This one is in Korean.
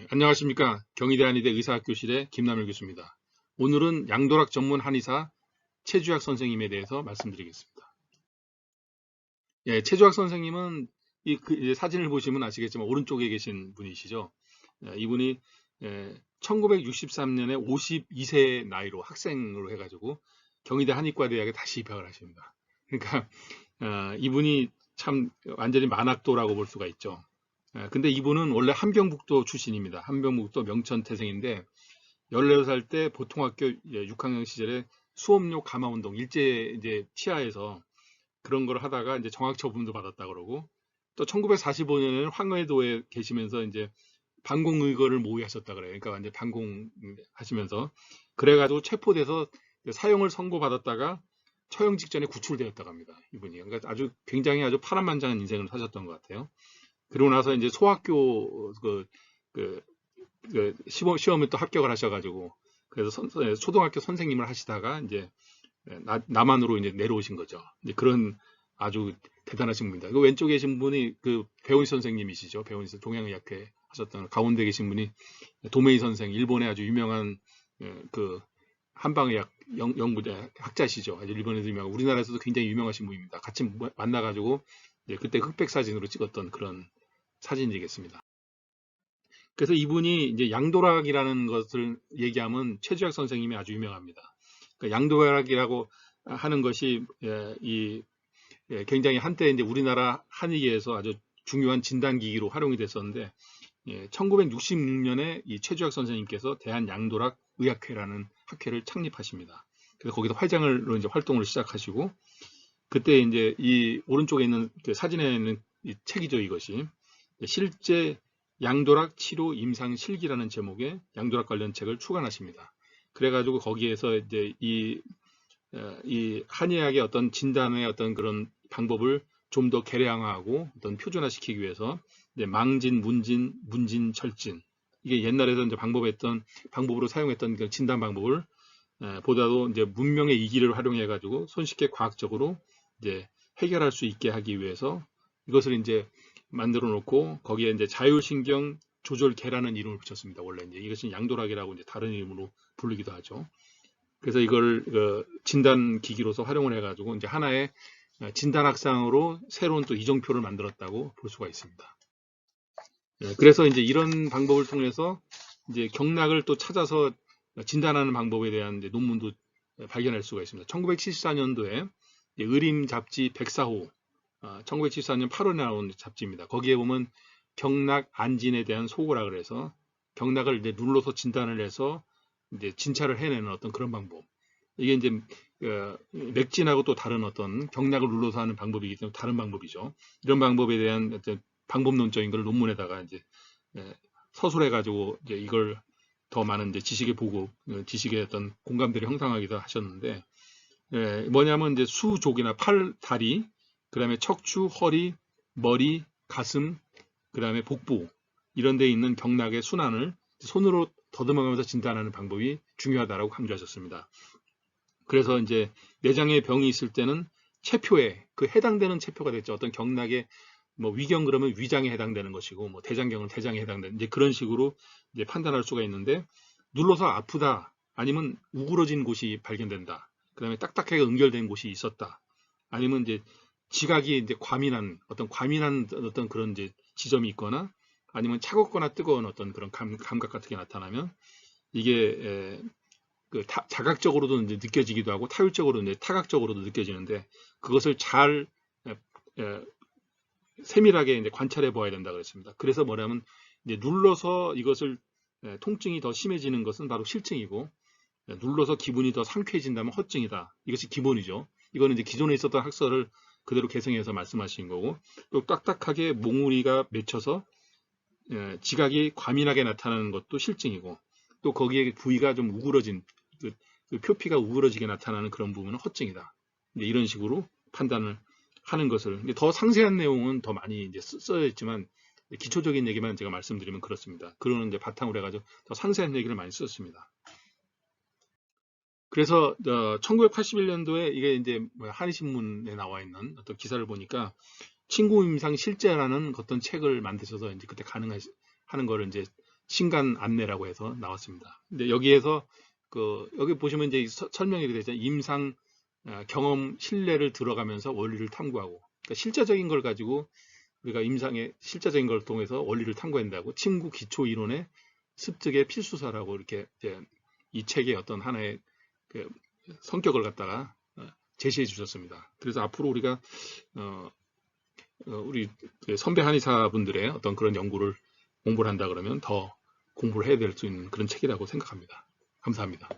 안녕하십니까. 경희대 한의대 의사학교실의 김남일 교수입니다. 오늘은 양도락 전문 한의사 최주학 선생님에 대해서 말씀드리겠습니다. 최주학 선생님은 이제 사진을 보시면 아시겠지만 오른쪽에 계신 분이시죠. 이분이 1963년에 52세 나이로 학생으로 해가지고 경희대 한의과대학에 다시 입학을 하십니다. 그러니까 이분이 참 완전히 만학도라고 볼 수가 있죠. 근데 이분은 원래 함경북도 출신입니다. 함경북도 명천태생인데 16살 때 보통학교 6학년 시절에 수업료 감화운동 일제 이제 치하에서 그런 걸 하다가 이제 정학처분도 받았다 그러고 또 1945년에는 황해도에 계시면서 이제 반공의거를 모의하셨다 그래요. 그러니까 완전 반공하시면서 그래가지고 체포돼서 사형을 선고받았다가 처형 직전에 구출되었다고 합니다. 이분이. 그러니까 아주 굉장히 아주 파란만장한 인생을 사셨던 것 같아요. 그러고 나서 이제 소학교 그 시험을 또 합격을 하셔가지고 그래서 초등학교 선생님을 하시다가 이제 남한으로 이제 내려오신 거죠. 이제 그런 아주 대단하신 분입니다. 그 왼쪽에 계신 분이 그 배원희 선생님이시죠. 배원희 선생 동양의학회 하셨던 가운데 계신 분이 도메이 선생, 일본의 아주 유명한 그 한방의학 연구자 학자시죠. 아주 일본에도 유명하고 우리나라에서도 굉장히 유명하신 분입니다. 같이 만나가지고 그때 흑백 사진으로 찍었던 그런 사진이겠습니다. 그래서 이분이 이제 양도락이라는 것을 얘기하면 최주학 선생님이 아주 유명합니다. 그러니까 양도락이라고 하는 것이 굉장히 한때 이제 우리나라 한의계에서 아주 중요한 진단기기로 활용이 됐었는데 1966년에 이 최주학 선생님께서 대한양도락 의학회라는 학회를 창립하십니다. 그래서 거기서 회장으로 이제 활동을 시작하시고 그때 이제 이 오른쪽에 있는 그 사진에 있는 이 책이죠, 이것이. 실제 양도락 치료 임상 실기라는 제목의 양도락 관련 책을 출간하십니다. 그래가지고 거기에서 이제 이 한의학의 어떤 진단의 어떤 그런 방법을 좀 더 개량하고 어떤 표준화시키기 위해서 이제 망진, 문진, 문진, 철진 이게 옛날에서 이제 방법으로 사용했던 그 진단 방법을 보다도 이제 문명의 이기를 활용해 가지고 손쉽게 과학적으로 이제 해결할 수 있게 하기 위해서 이것을 이제 만들어 놓고 거기에 이제 자율신경 조절계라는 이름을 붙였습니다. 원래 이제 이것은 양도락이라고 이제 다른 이름으로 부르기도 하죠. 그래서 이걸 진단 기기로서 활용을 해가지고 이제 하나의 진단학상으로 새로운 또 이정표를 만들었다고 볼 수가 있습니다. 그래서 이제 이런 방법을 통해서 이제 경락을 또 찾아서 진단하는 방법에 대한 논문도 발견할 수가 있습니다. 1974년도에 의림 잡지 104호 1974년 8월에 나온 잡지입니다. 거기에 보면 경락 안진에 대한 소고라 그래서 경락을 이제 눌러서 진단을 해서 이제 진찰을 해내는 어떤 그런 방법. 이게 이제 맥진하고 또 다른 어떤 경락을 눌러서 하는 방법이기 때문에 다른 방법이죠. 이런 방법에 대한 어떤 방법론적인 걸 논문에다가 이제 서술해 가지고 이제 이걸 더 많은 이제 지식의 보급, 지식의 어떤 공감대를 형성하기도 하셨는데 뭐냐면 이제 수족이나 팔, 다리, 그다음에 척추, 허리, 머리, 가슴, 그다음에 복부 이런 데 있는 경락의 순환을 손으로 더듬어가면서 진단하는 방법이 중요하다라고 강조하셨습니다. 그래서 이제 내장에 병이 있을 때는 체표에 그 해당되는 체표가 됐죠. 어떤 경락에 뭐 위경 그러면 위장에 해당되는 것이고 뭐 대장경은 대장에 해당되는 이제 그런 식으로 이제 판단할 수가 있는데 눌러서 아프다 아니면 우그러진 곳이 발견된다. 그다음에 딱딱하게 연결된 곳이 있었다. 아니면 이제 지각이 이제 과민한 어떤 그런 이제 지점이 있거나 아니면 차갑거나 뜨거운 어떤 그런 감각 같은 게 나타나면 이게 자각적으로도 이제 느껴지기도 하고 타율적으로 이제 타각적으로도 느껴지는데 그것을 잘 세밀하게 이제 관찰해 보아야 된다 그랬습니다. 그래서 뭐냐면 이제 눌러서 이것을 통증이 더 심해지는 것은 바로 실증이고 눌러서 기분이 더 상쾌해진다면 허증이다. 이것이 기본이죠. 이거는 이제 기존에 있었던 학설을 그대로 개성해서 말씀하신 거고 또 딱딱하게 몽우리가 맺혀서 지각이 과민하게 나타나는 것도 실증이고 또 거기에 부위가 좀 우그러진 그 표피가 우그러지게 나타나는 그런 부분은 허증이다. 이런 식으로 판단을 하는 것을 더 상세한 내용은 더 많이 이제 써야 있지만 기초적인 얘기만 제가 말씀드리면 그렇습니다. 그러는 이제 바탕으로 해가지고 더 상세한 얘기를 많이 썼습니다. 그래서 1981년도에 이게 이제 한의신문에 나와 있는 어떤 기사를 보니까 친구 임상 실제라는 어떤 책을 만드셔서 이제 그때 가능하는 거를 이제 신간 안내라고 해서 나왔습니다. 근데 여기에서 여기 보시면 이제 설명이 되죠. 임상 경험 신뢰를 들어가면서 원리를 탐구하고, 그러니까 실제적인 걸 가지고 우리가 임상의 실제적인 걸 통해서 원리를 탐구한다고 침구 기초 이론의 습득의 필수사라고 이렇게 이제 이 책의 어떤 하나의 그 성격을 갖다가 제시해 주셨습니다. 그래서 앞으로 우리가 우리 선배 한의사분들의 어떤 그런 연구를 공부를 한다 그러면 더 공부를 해야 될 수 있는 그런 책이라고 생각합니다. 감사합니다.